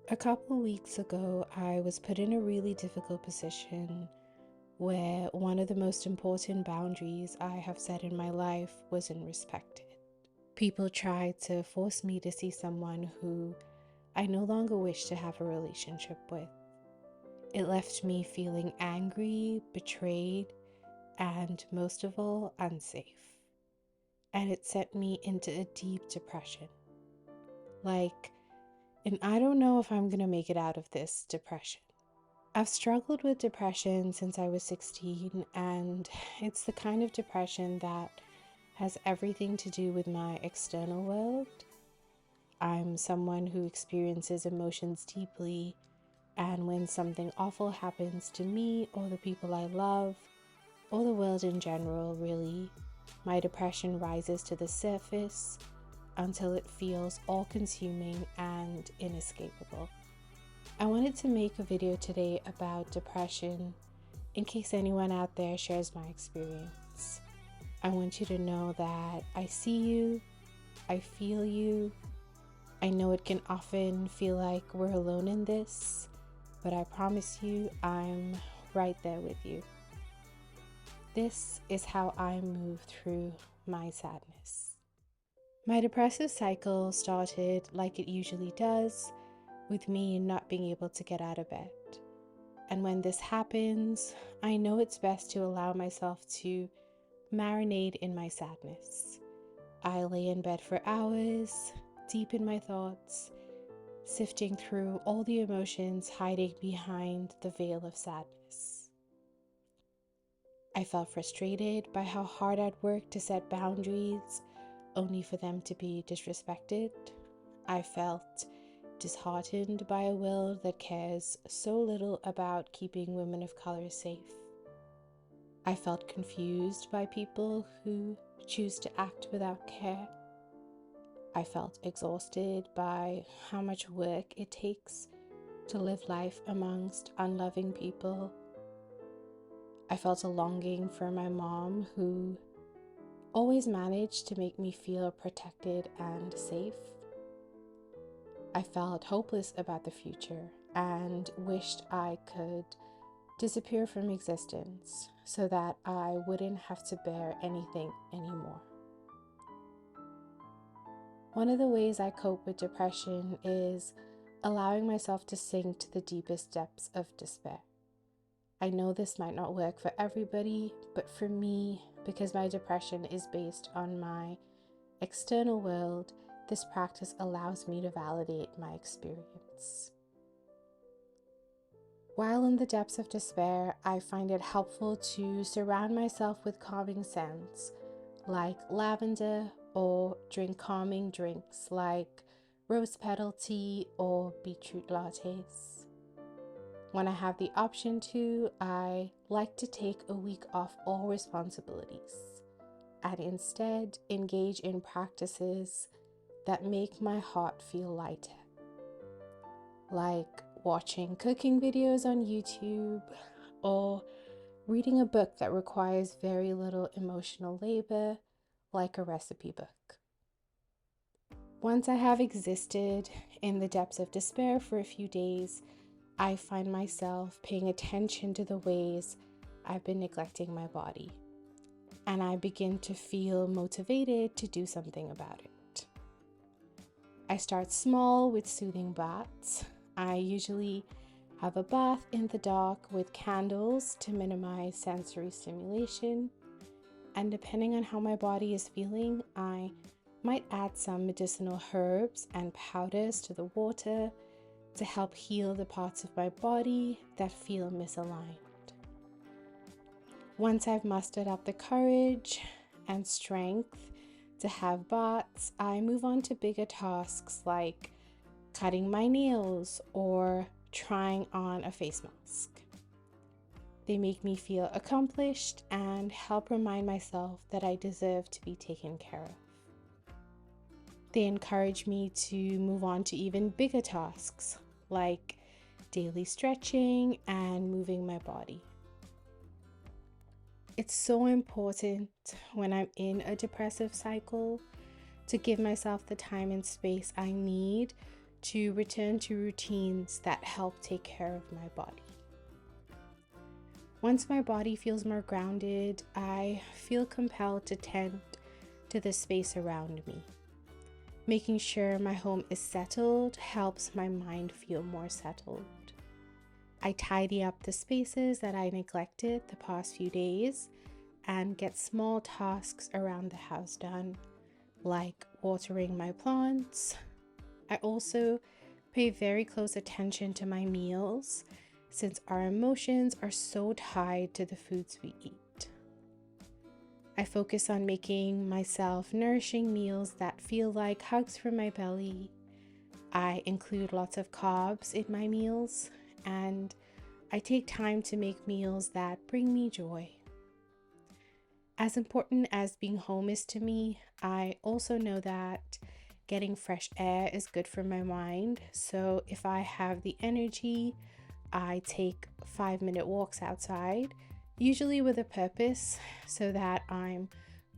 A couple weeks ago, I was put in a really difficult position where one of the most important boundaries I have set in my life wasn't respected. People tried to force me to see someone who I no longer wish to have a relationship with. It left me feeling angry, betrayed, and most of all, unsafe. And it sent me into a deep depression. And I don't know if I'm gonna make it out of this depression. I've struggled with depression since I was 16, and it's the kind of depression that has everything to do with my external world. I'm someone who experiences emotions deeply, and when something awful happens to me or the people I love, or the world in general, really, my depression rises to the surface until it feels all-consuming and inescapable. I wanted to make a video today about depression in case anyone out there shares my experience. I want you to know that I see you, I feel you. I know it can often feel like we're alone in this, but I promise you I'm right there with you. This is how I move through my sadness. My depressive cycle started like it usually does, with me not being able to get out of bed. And when this happens, I know it's best to allow myself to marinate in my sadness. I lay in bed for hours, deep in my thoughts, sifting through all the emotions hiding behind the veil of sadness. I felt frustrated by how hard I'd worked to set boundaries, only for them to be disrespected. I felt disheartened by a world that cares so little about keeping women of color safe. I felt confused by people who choose to act without care. I felt exhausted by how much work it takes to live life amongst unloving people. I felt a longing for my mom, who always managed to make me feel protected and safe. I felt hopeless about the future and wished I could disappear from existence so that I wouldn't have to bear anything anymore. One of the ways I cope with depression is allowing myself to sink to the deepest depths of despair. I know this might not work for everybody, but for me, because my depression is based on my external world, this practice allows me to validate my experience. While in the depths of despair, I find it helpful to surround myself with calming scents like lavender, or drink calming drinks like rose petal tea or beetroot lattes. When I have the option to, I like to take a week off all responsibilities and instead engage in practices that make my heart feel lighter, like watching cooking videos on YouTube or reading a book that requires very little emotional labor, like a recipe book. Once I have existed in the depths of despair for a few days, I find myself paying attention to the ways I've been neglecting my body, and I begin to feel motivated to do something about it. I start small with soothing baths. I usually have a bath in the dark with candles to minimize sensory stimulation, and depending on how my body is feeling, I might add some medicinal herbs and powders to the water to help heal the parts of my body that feel misaligned. Once I've mustered up the courage and strength to have baths, I move on to bigger tasks like cutting my nails or trying on a face mask. They make me feel accomplished and help remind myself that I deserve to be taken care of. They encourage me to move on to even bigger tasks like daily stretching and moving my body. It's so important when I'm in a depressive cycle to give myself the time and space I need to return to routines that help take care of my body. Once my body feels more grounded, I feel compelled to tend to the space around me. Making sure my home is settled helps my mind feel more settled. I tidy up the spaces that I neglected the past few days and get small tasks around the house done, like watering my plants. I also pay very close attention to my meals since our emotions are so tied to the foods we eat. I focus on making myself nourishing meals that feel like hugs for my belly. I include lots of carbs in my meals, and I take time to make meals that bring me joy. As important as being home is to me, I also know that getting fresh air is good for my mind. So if I have the energy, I take 5-minute walks outside, usually with a purpose, so that I'm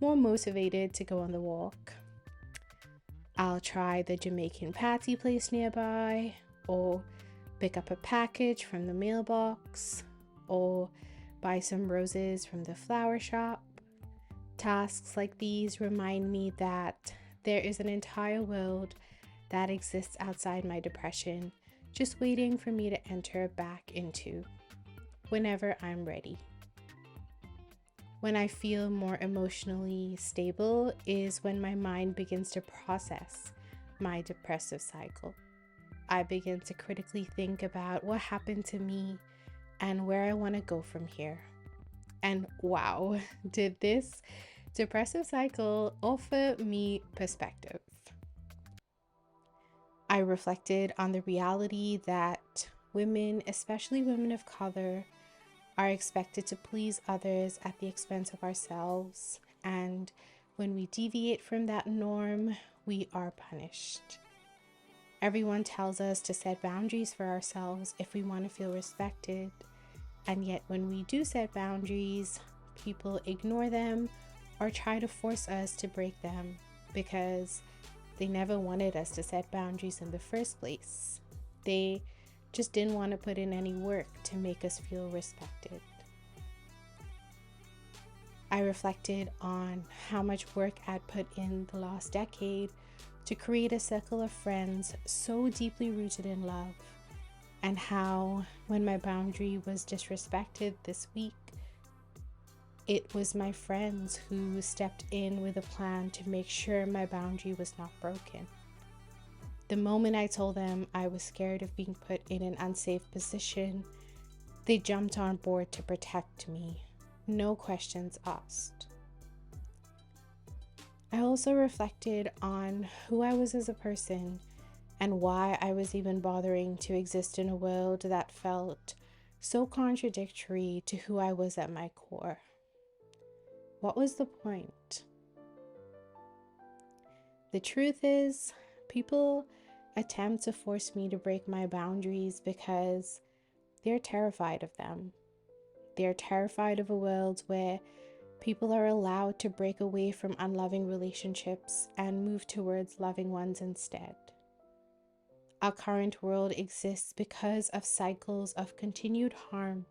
more motivated to go on the walk. I'll try the Jamaican patty place nearby, or pick up a package from the mailbox, or buy some roses from the flower shop. Tasks like these remind me that there is an entire world that exists outside my depression, just waiting for me to enter back into whenever I'm ready. When I feel more emotionally stable is when my mind begins to process my depressive cycle. I begin to critically think about what happened to me and where I want to go from here. And wow, did this depressive cycle offer me perspective. I reflected on the reality that women, especially women of color, are expected to please others at the expense of ourselves. And when we deviate from that norm, we are punished. Everyone tells us to set boundaries for ourselves if we want to feel respected. And yet when we do set boundaries, people ignore them or try to force us to break them because they never wanted us to set boundaries in the first place. They just didn't want to put in any work to make us feel respected. I reflected on how much work I'd put in the last decade to create a circle of friends so deeply rooted in love, and how when my boundary was disrespected this week, it was my friends who stepped in with a plan to make sure my boundary was not broken. The moment I told them I was scared of being put in an unsafe position, they jumped on board to protect me, no questions asked. I also reflected on who I was as a person and why I was even bothering to exist in a world that felt so contradictory to who I was at my core. What was the point? The truth is, people attempt to force me to break my boundaries because they're terrified of them. They're terrified of a world where people are allowed to break away from unloving relationships and move towards loving ones instead. Our current world exists because of cycles of continued harm,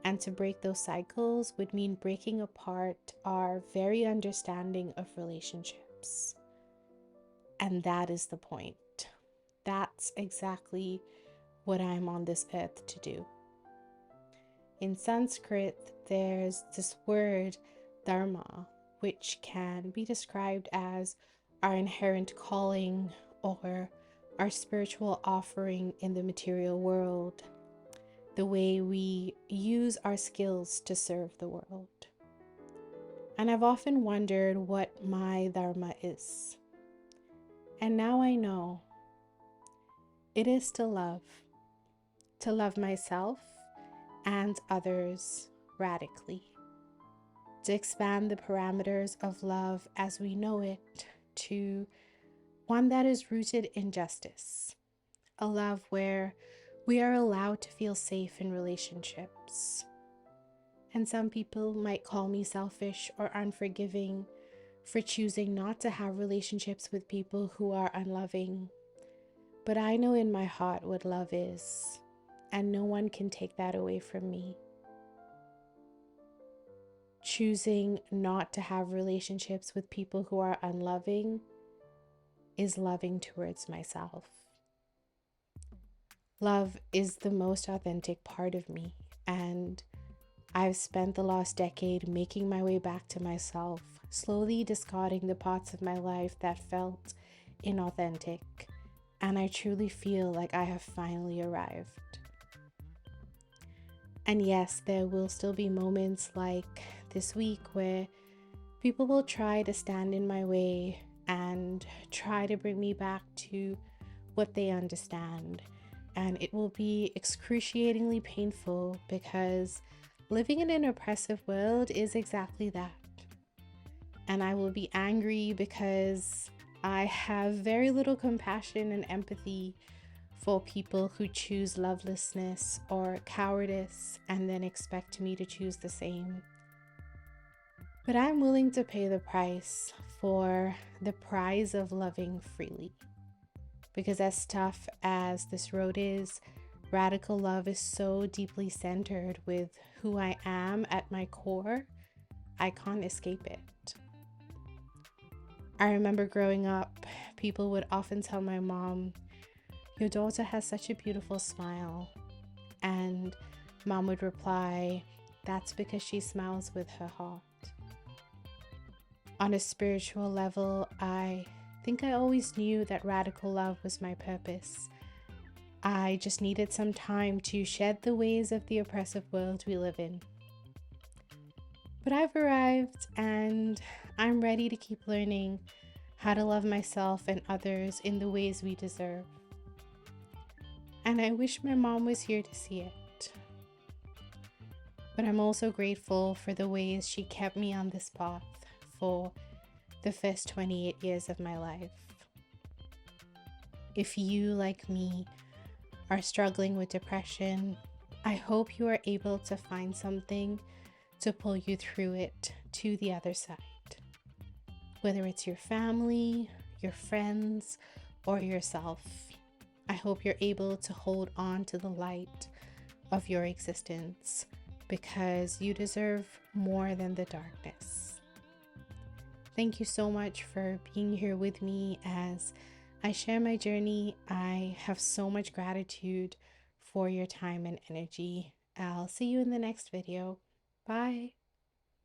and to break those cycles would mean breaking apart our very understanding of relationships. And that is the point. That's exactly what I'm on this earth to do. In Sanskrit, there's this word, dharma, which can be described as our inherent calling or our spiritual offering in the material world, the way we use our skills to serve the world. And I've often wondered what my dharma is. And now I know. It is to love myself and others radically, to expand the parameters of love as we know it to one that is rooted in justice, a love where we are allowed to feel safe in relationships. And some people might call me selfish or unforgiving for choosing not to have relationships with people who are unloving. But I know in my heart what love is, and no one can take that away from me. Choosing not to have relationships with people who are unloving is loving towards myself. Love is the most authentic part of me, and I've spent the last decade making my way back to myself, slowly discarding the parts of my life that felt inauthentic, and I truly feel like I have finally arrived. And yes, there will still be moments like this week where people will try to stand in my way and try to bring me back to what they understand. And it will be excruciatingly painful because living in an oppressive world is exactly that. And I will be angry because I have very little compassion and empathy for people who choose lovelessness or cowardice and then expect me to choose the same. But I'm willing to pay the price for the prize of loving freely. Because as tough as this road is, radical love is so deeply centered with who I am at my core, I can't escape it. I remember growing up, people would often tell my mom, "Your daughter has such a beautiful smile." And mom would reply, "That's because she smiles with her heart." On a spiritual level, I think I always knew that radical love was my purpose. I just needed some time to shed the ways of the oppressive world we live in. But I've arrived and I'm ready to keep learning how to love myself and others in the ways we deserve. And I wish my mom was here to see it. But I'm also grateful for the ways she kept me on this path for the first 28 years of my life. If you, like me, are struggling with depression, I hope you are able to find something to pull you through it to the other side. Whether it's your family, your friends, or yourself, I hope you're able to hold on to the light of your existence because you deserve more than the darkness. Thank you so much for being here with me as I share my journey. I have so much gratitude for your time and energy. I'll see you in the next video. Bye.